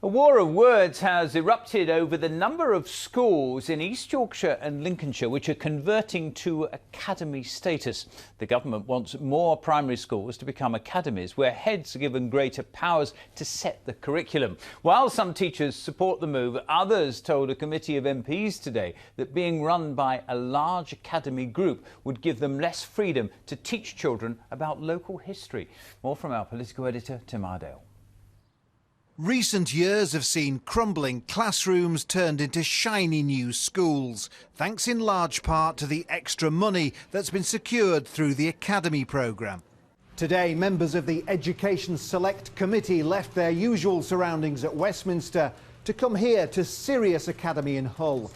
A war of words has erupted over the number of schools in East Yorkshire and Lincolnshire which are converting to academy status. The government wants more primary schools to become academies where heads are given greater powers to set the curriculum. While some teachers support the move, others told a committee of MPs today that being run by a large academy group would give them less freedom to teach children about local history. More from our political editor, Tim Ardale. Recent years have seen crumbling classrooms turned into shiny new schools, thanks in large part to the extra money that's been secured through the Academy programme. Today, members of the Education Select Committee left their usual surroundings at Westminster to come here to Sirius Academy in Hull.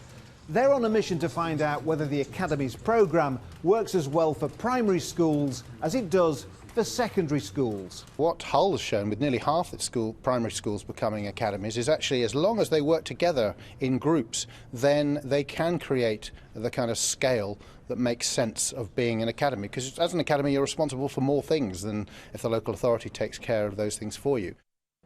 They're on a mission to find out whether the Academy's programme works as well for primary schools as it does for secondary schools. What Hull has shown, with nearly half its primary schools becoming academies, is actually as long as they work together in groups, then they can create the kind of scale that makes sense of being an academy. Because as an academy, you're responsible for more things than if the local authority takes care of those things for you.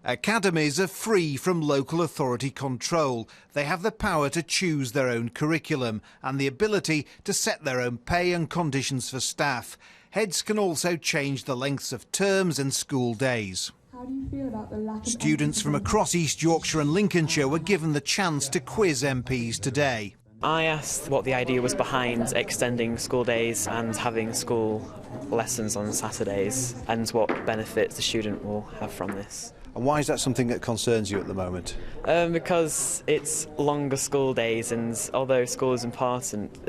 Academies are free from local authority control. They have the power to choose their own curriculum and the ability to set their own pay and conditions for staff. Heads can also change the lengths of terms and school days. How do you feel about the lack of Students from across East Yorkshire and Lincolnshire were given the chance to quiz MPs today. I asked what the idea was behind extending school days and having school lessons on Saturdays and what benefits the student will have from this. And why is that something that concerns you at the moment? Because it's longer school days, and although school is important,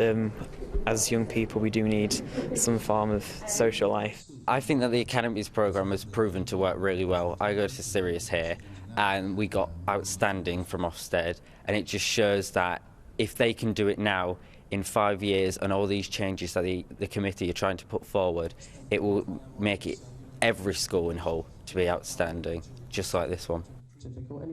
as young people we do need some form of social life. I think that the Academies programme has proven to work really well. I go to Sirius here and we got outstanding from Ofsted, and it just shows that if they can do it now, in 5 years, and all these changes that the committee are trying to put forward, it will make it every school in Hull to be outstanding, just like this one.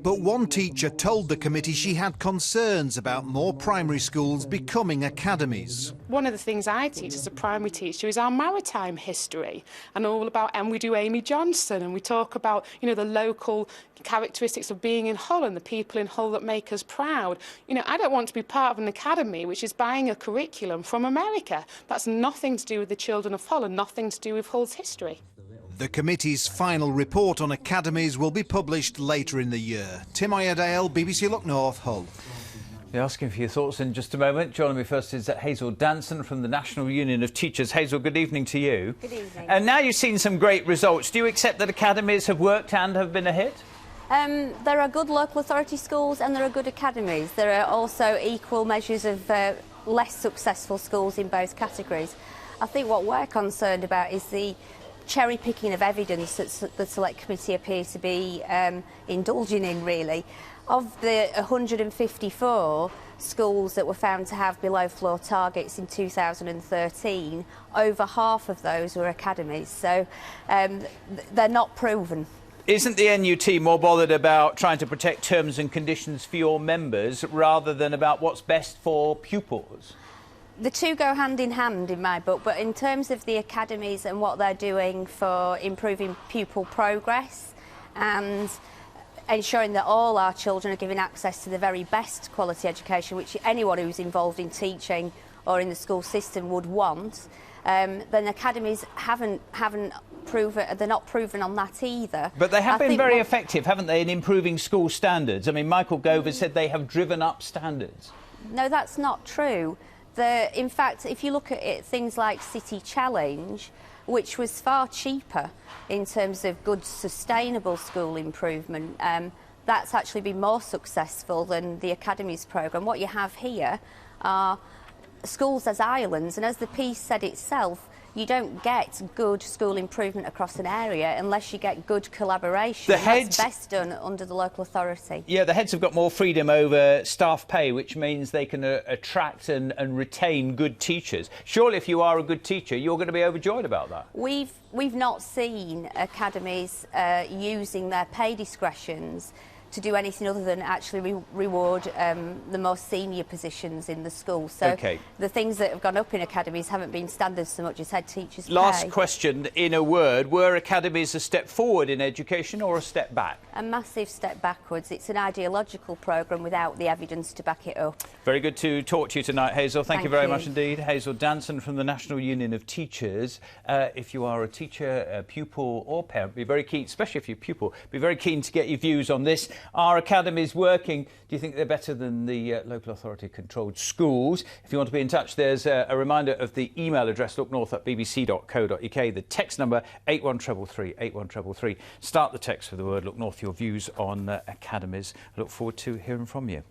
But one teacher told the committee she had concerns about more primary schools becoming academies. One of the things I teach as a primary teacher is our maritime history and all about, and we do Amy Johnson, and we talk about, the local characteristics of being in Hull and the people in Hull that make us proud. I don't want to be part of an academy which is buying a curriculum from America. That's nothing to do with the children of Hull and nothing to do with Hull's history. The committee's final report on academies will be published later in the year. Tim Iredale, BBC Look North, Hull. I'll be asking for your thoughts in just a moment. Joining me first is Hazel Danson from the National Union of Teachers. Hazel, good evening to you. Good evening. And now you've seen some great results. Do you accept that academies have worked and have been a hit? There are good local authority schools and there are good academies. There are also equal measures of less successful schools in both categories. I think what we're concerned about is the cherry-picking of evidence that the Select Committee appears to be indulging in, really. Of the 154 schools that were found to have below-floor targets in 2013, over half of those were academies, so they're not proven. Isn't the NUT more bothered about trying to protect terms and conditions for your members rather than about what's best for pupils? The two go hand in hand in my book, but in terms of the academies and what they're doing for improving pupil progress and ensuring that all our children are given access to the very best quality education, which anyone who's involved in teaching or in the school system would want, then academies haven't proven, they're not proven on that either. But they have been very effective, haven't they, in improving school standards? I mean, Michael Gove has said they have driven up standards. No, that's not true. In fact, if you look at it, things like City Challenge, which was far cheaper in terms of good, sustainable school improvement, that's actually been more successful than the Academies programme. What you have here are schools as islands, and as the piece said itself, you don't get good school improvement across an area unless you get good collaboration. That's best done under the local authority. Yeah, the heads have got more freedom over staff pay, which means they can attract and retain good teachers. Surely if you are a good teacher, you're going to be overjoyed about that. We've not seen academies using their pay discretions to do anything other than actually reward the most senior positions in the school. So the things that have gone up in academies haven't been standards so much as head teachers' pay. Last question, in a word, were academies a step forward in education or a step back? A massive step backwards. It's an ideological programme without the evidence to back it up. Very good to talk to you tonight, Hazel. Thank you very much indeed. Hazel Danson from the National Union of Teachers. If you are a teacher, a pupil or parent, be very keen, especially if you're a pupil, be very keen to get your views on this. Are academies working? Do you think they're better than the local authority controlled schools? If you want to be in touch, there's a reminder of the email address, looknorth@bbc.co.uk, the text number 81333, 81333. Start the text with the word Look North, your views on academies. I look forward to hearing from you.